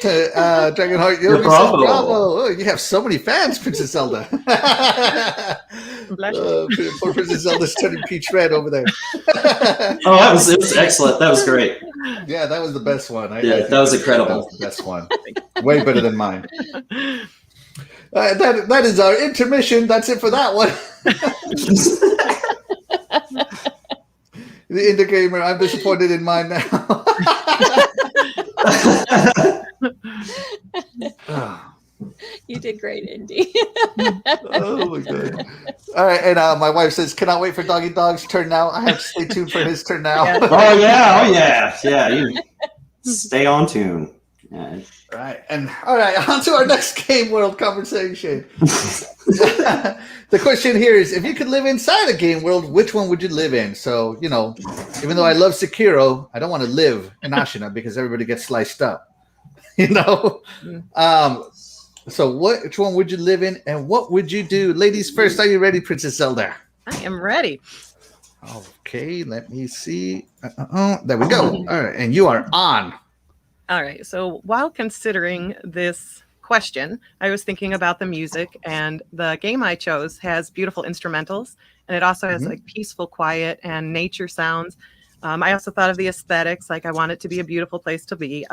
Dragonheart Yogi says, Bravo. bravo. Oh, you have so many fans, Princess Zelda. Poor Princess Zelda's turning peach red over there. Oh, it was excellent. That was great. Yeah, that was the best one. I Yeah, think that was That incredible. was the best one. Way better than mine. That is our intermission. That's it for that one. The Indie Gamer, I'm disappointed in mine now. You did great, Indy. Oh my god! All right, and my wife says, "Cannot wait for Doggy Dog's turn now. I have to stay tuned for his turn now." Yeah. Oh yeah. You stay on tune. Yeah. Right, and all right, on to our next Game World conversation. The question here is, if you could live inside a game world, which one would you live in? So, even though I love Sekiro, I don't want to live in Ashina because everybody gets sliced up. So which one would you live in, and what would you do? Ladies first, are you ready, Princess Zelda? I am ready. Okay, let me see. There we go. All right, and you are on. All right. So while considering this question, I was thinking about the music, and the game I chose has beautiful instrumentals, and it also has like peaceful, quiet, and nature sounds. I also thought of the aesthetics, like I want it to be a beautiful place to be,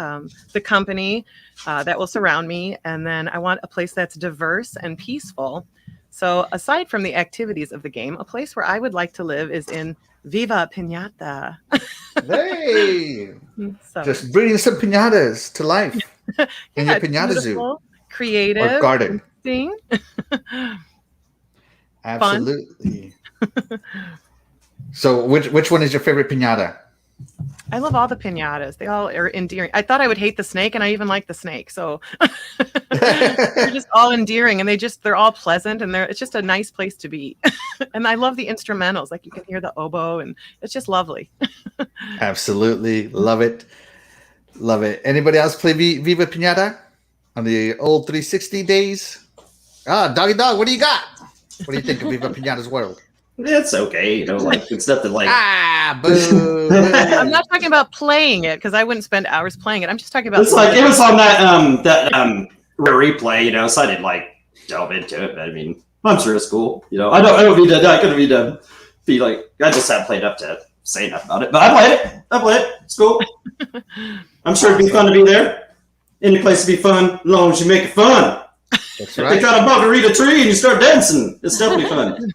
the company that will surround me, and then I want a place that's diverse and peaceful. So aside from the activities of the game, a place where I would like to live is in Viva Pinata. Hey, So, just bringing some pinatas to life in your it's pinata zoo beautiful, creative, or garden. interesting. Absolutely. So, which one is your favorite pinata? I love all the pinatas. They all are endearing. I thought I would hate the snake, and I even like the snake. So they're just all endearing, and they're all pleasant, and it's just a nice place to be. And I love the instrumentals. Like, you can hear the oboe, and it's just lovely. Absolutely. Love it. Love it. Anybody else play Viva Pinata on the old 360 days? Doggy Dog, what do you got? What do you think of Viva Pinata's world? It's okay, it's nothing like. Boo. I'm not talking about playing it, because I wouldn't spend hours playing it. I'm just talking about. It's like it was on that replay, so I didn't delve into it. But I mean, I'm sure it's cool. I don't need to. I couldn't need to be like. I just haven't played up to say enough about it. But I played it. It's cool. I'm sure it'd be fun to be there. Any place to be fun, as long as you make it fun. That's If they right. got a bug or eat a tree and you start dancing, it's definitely fun.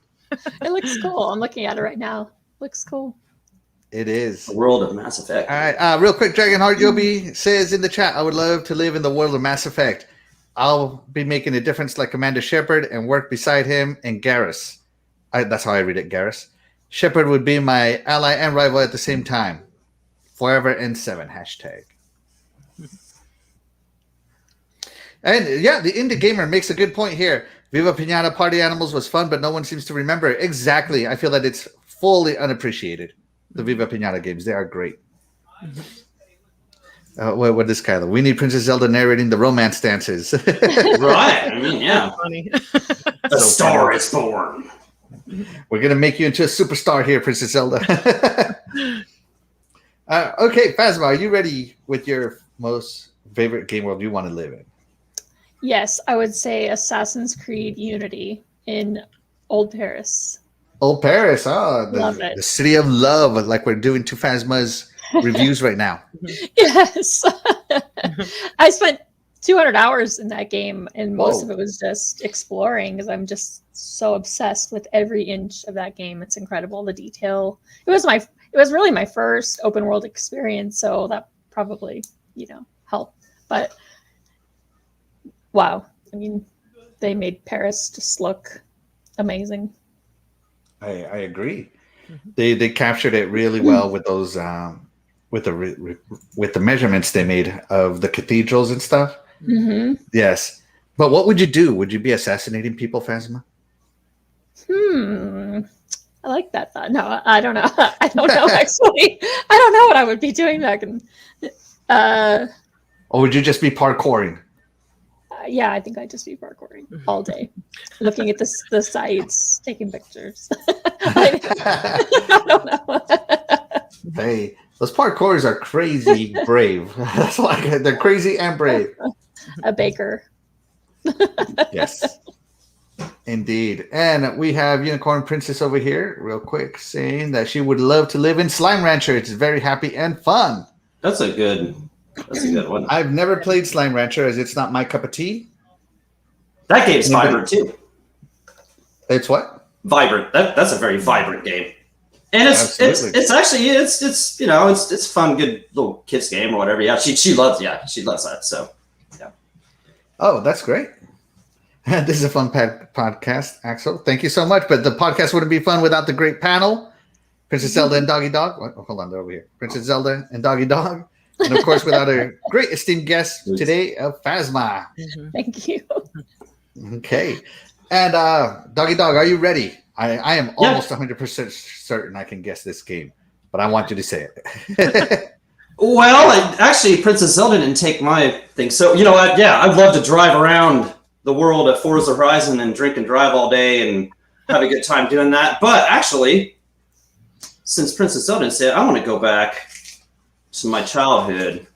It looks cool. I'm looking at it right now. Looks cool. It is. The world of Mass Effect. All right. Real quick, Dragonheart Yobi says in the chat, I would love to live in the world of Mass Effect. I'll be making a difference like Commander Shepard and work beside him and Garrus. That's how I read it, Garrus. Shepard would be my ally and rival at the same time. Forever N7 hashtag. And yeah, the Indie Gamer makes a good point here. Viva Pinata Party Animals was fun, but no one seems to remember. Exactly. I feel that it's fully unappreciated. The Viva Pinata games, they are great. What is Kyla? We need Princess Zelda narrating the romance dances. Right. I mean, yeah. Funny. The star is born. We're going to make you into a superstar here, Princess Zelda. Okay, Phasma, are you ready with your most favorite game world you want to live in? Yes, I would say Assassin's Creed Unity in Old Paris. Old Paris, Love it. the city of love, like we're doing to Phasma's reviews right now. Yes. I spent 200 hours in that game, and most of it was just exploring because I'm just so obsessed with every inch of that game. It's incredible, the detail. It was really my first open world experience, so that probably, helped. But wow, I mean, they made Paris just look amazing. I agree. They captured it really well with those with the measurements they made of the cathedrals and stuff. Mm-hmm. Yes, but what would you do? Would you be assassinating people, Phasma? I like that thought. No, I don't know. I don't know actually. I don't know what I would be doing back in. Or would you just be parkouring? yeah, I think I'd just be parkouring all day, looking at the sites, taking pictures. I don't know. Hey, those parkourers are crazy brave. That's why they're crazy and brave. A baker. Yes, indeed. And we have Unicorn Princess over here, real quick, saying that she would love to live in Slime Rancher. It's very happy and fun. That's a good one. I've never played Slime Rancher as it's not my cup of tea. That game's vibrant too. It's what? Vibrant. That's a very vibrant game. And it's actually it's fun, good little kids game or whatever. Yeah, she loves that. So yeah. Oh, that's great. This is a fun podcast, Axel. Thank you so much. But the podcast wouldn't be fun without the great panel. Princess Zelda and Doggy Dog. Oh, hold on, they're over here. Princess Zelda and Doggy Dog. And of course, without a great esteemed guest today, Phasma. Thank you. Okay. And Doggy Dog, are you ready? I am almost 100% certain I can guess this game, but I want you to say it. Well, actually, Princess Zelda didn't take my thing. So, I'd love to drive around the world of Forza Horizon and drink and drive all day and have a good time doing that. But actually, since Princess Zelda said, I want to go back to my childhood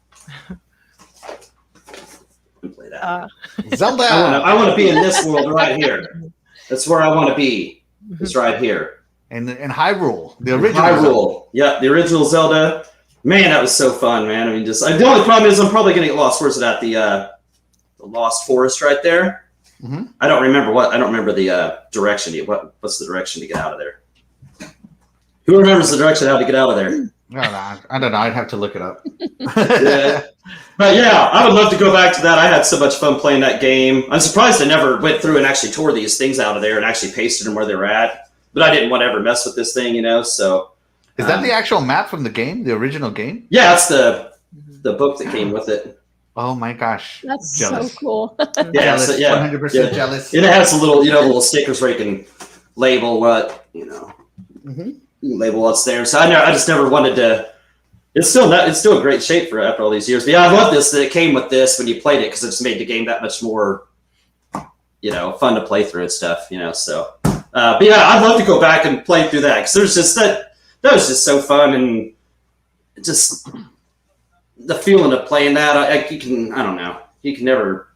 and play that. Zelda! I want to be in this world right here. That's where I want to be. It's right here. And Hyrule, the original Hyrule. Yeah, the original Zelda. Man, that was so fun, man. I mean, the only problem is I'm probably going to get lost. Where's it at? The Lost Forest right there. Mm-hmm. I don't remember the direction. What's the direction to get out of there? Who remembers the direction how to get out of there? I don't know. I'd have to look it up. Yeah. But yeah, I would love to go back to that. I had so much fun playing that game. I'm surprised I never went through and actually tore these things out of there and actually pasted them where they were at. But I didn't want to ever mess with this thing, so. Is that the actual map from the game, the original game? Yeah, it's the book that came with it. Oh my gosh. That's jealous. so cool. Yeah, jealous, so, yeah. 100% jealous. And it has a little stickers where you can label what, Mm-hmm. label what's there. So I just never wanted to. It's still a great shape for after all these years. But yeah, I love this that it came with this when you played it because it just made the game that much more, fun to play through and stuff. So, but yeah, I'd love to go back and play through that because there's just that was just so fun and just the feeling of playing that. You can never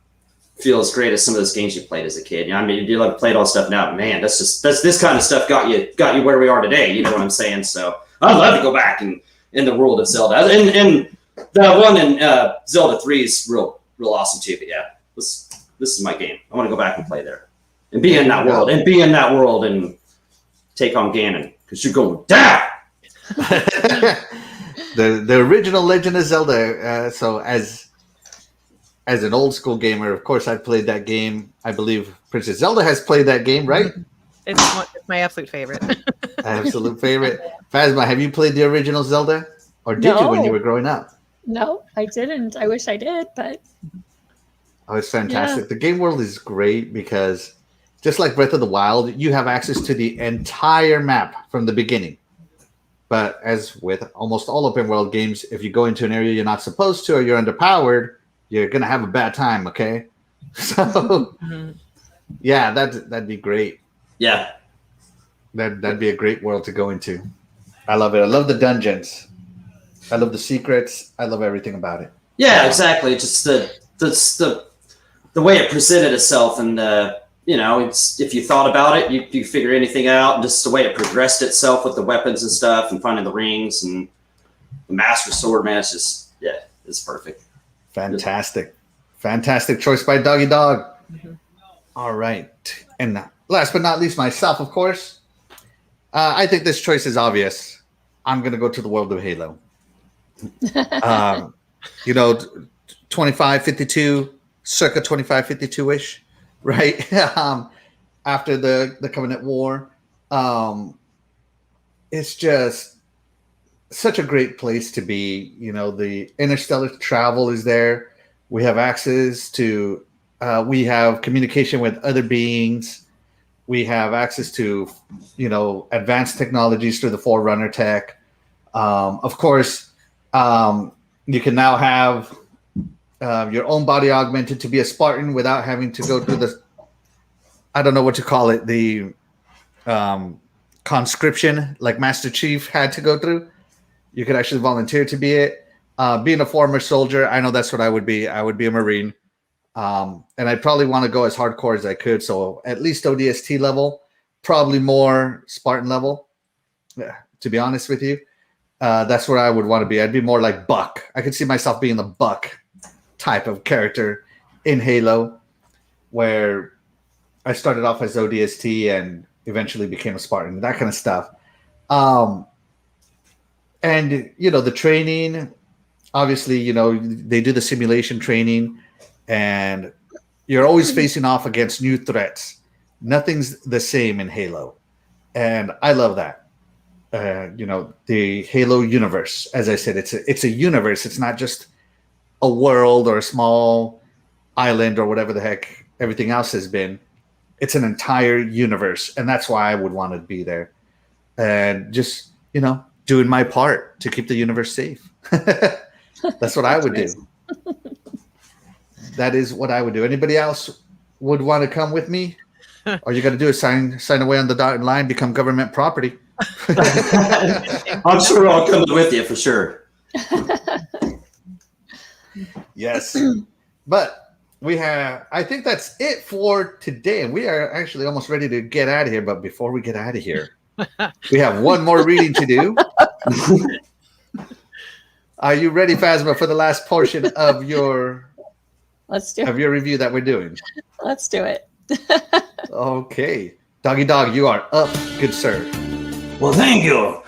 feel as great as some of those games you played as a kid. I mean, you love played all stuff now, but man, that's this kind of stuff got you where we are today. You know what I'm saying? So I'd love to go back and in the world of Zelda, and the one in Zelda 3 is real awesome too. But yeah, this is my game. I want to go back and play there and be in that world and take on Ganon because you're going down. The original Legend of Zelda. So as an old school gamer, of course, I've played that game. I believe Princess Zelda has played that game, right? It's my absolute favorite. Absolute favorite. Phasma, have you played the original Zelda? Or did you when you were growing up? No, I didn't. I wish I did, but... Oh, it's fantastic. Yeah. The game world is great because just like Breath of the Wild, you have access to the entire map from the beginning. But as with almost all open world games, if you go into an area you're not supposed to or you're underpowered, you're going to have a bad time, okay? So, yeah, that'd be great. Yeah. That'd be a great world to go into. I love it. I love the dungeons. I love the secrets. I love everything about it. Yeah, exactly. Just the way it presented itself, and it's if you thought about it, you figure anything out, and just the way it progressed itself with the weapons and stuff, and finding the rings and the Master Sword. Man, it's perfect. Fantastic choice by Doggy Dog. Mm-hmm. All right, and last but not least, myself, of course. I think this choice is obvious. I'm going to go to the world of Halo. 2552, circa 2552-ish, right? After the Covenant War. It's just such a great place to be. The interstellar travel is there. We have access to, we have communication with other beings. We have access to, advanced technologies through the Forerunner tech. Of course, you can now have your own body augmented to be a Spartan without having to go through the, I don't know what to call it, the conscription like Master Chief had to go through. You could actually volunteer to be it. Being a former soldier, I know that's what I would be. I would be a Marine. And I'd probably want to go as hardcore as I could. So at least ODST level, probably more Spartan level, to be honest with you. That's where I would want to be. I'd be more like Buck. I could see myself being the Buck type of character in Halo, where I started off as ODST and eventually became a Spartan, that kind of stuff. And, you know, the training, obviously, you know, they do the simulation training and you're always facing off against new threats. Nothing's the same in Halo. And I love that. You know, the Halo universe, as I said, it's a universe. It's not just a world or a small island or whatever the heck everything else has been. It's an entire universe, and that's why I would want to be there. And just, you know, doing my part to keep the universe safe. That's what I would do. That is what I would do. Anybody else would want to come with me? All you got to do is sign away on the dotted line, become government property. I'm sure I'll come with you for sure. Yes. But I think that's it for today. And we are actually almost ready to get out of here. But before we get out of here, we have one more reading to do. Are you ready, Phasma, for the last portion of your review that we're doing? Let's do it. Okay. Doggy Dog, you are up, good sir. Well, thank you.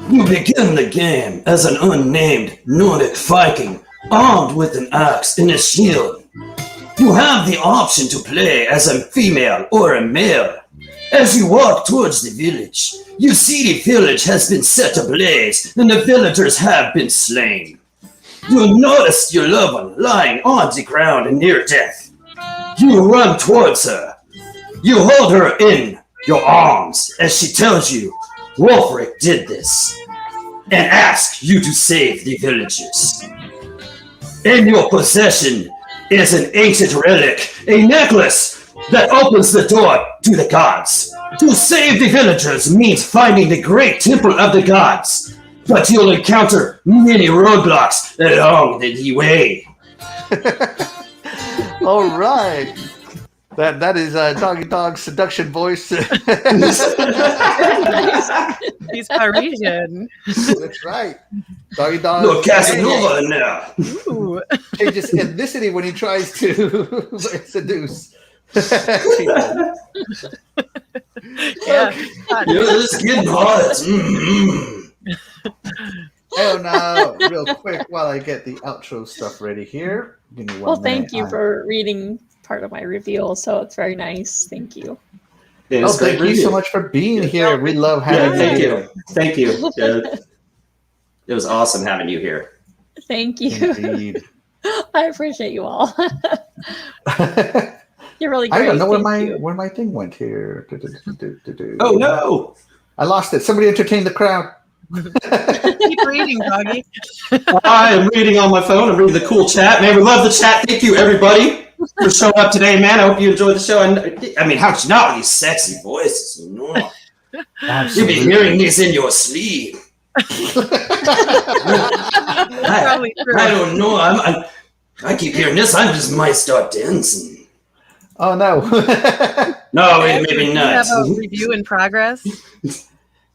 You begin the game as an unnamed Nordic Viking, armed with an axe and a shield. You have the option to play as a female or a male. As you walk towards the village, you see the village has been set ablaze and the villagers have been slain. You notice your loved one lying on the ground and near death. You run towards her. You hold her in your arms as she tells you Wolfric did this and asks you to save the villagers. In your possession is an ancient relic, a necklace that opens the door to the gods. To save the villagers means finding the great temple of the gods, but you'll encounter many roadblocks along the way. All right. That is Doggy Dog's seduction voice. He's Parisian. That's right. Doggy Dog. Look, Casanova now. Ooh. Changes ethnicity when he tries to seduce people. Yeah. This is getting hot. Oh, now, real quick, while I get the outro stuff ready here. Give me one Well, thank minute. you for reading part of my reveal. So it's very nice. Thank you. It Oh, was great thank you review. so much for being here. We love having Thank you. you. Thank you. It was awesome having you here. Thank you. Indeed. I appreciate you all. You're really I great. don't know Thank you. where my thing went here. Oh no! I lost it. Somebody entertain the crowd. Keep reading, Doggy. I am reading on my phone. I'm reading the cool chat. Man, we love the chat. Thank you, everybody, for showing up today, man. I hope you enjoyed the show. And I mean, how'd you not with these sexy voices? You know, you'll be hearing these in your sleep. Probably true. I don't know. I keep hearing this. I just might start dancing. Oh no. No, maybe Do you not. have a review in progress?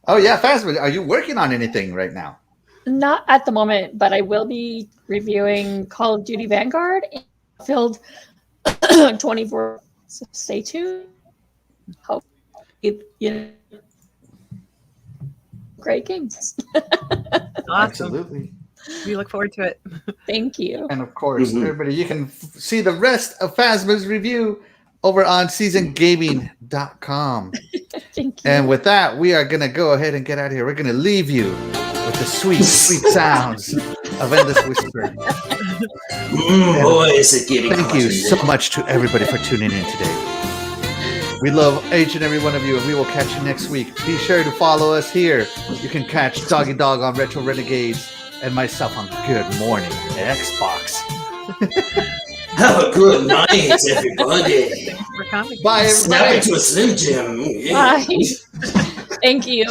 Oh yeah, Phasma, are you working on anything right now? Not at the moment, but I will be reviewing Call of Duty Vanguard and Battlefield 24. So stay tuned. Hope you know, great games. Awesome. Absolutely. We look forward to it. Thank you. And of course, Mhm. everybody, you can see the rest of Phasma's review over on seasongaming.com. Thank you. And with that, we are going to go ahead and get out of here. We're going to leave you with the sweet, sweet sounds of Endless Whisper. Boy, is it getting Thank you hotter. so much to everybody for tuning in today. We love each and every one of you, and we will catch you next week. Be sure to follow us here. You can catch Doggy Dog on Retro Renegades and myself on Good Morning Xbox. Have a good night, everybody. Thanks for coming. Bye, Snap everybody. into a Slim Jim. Yeah. Bye. Thank you.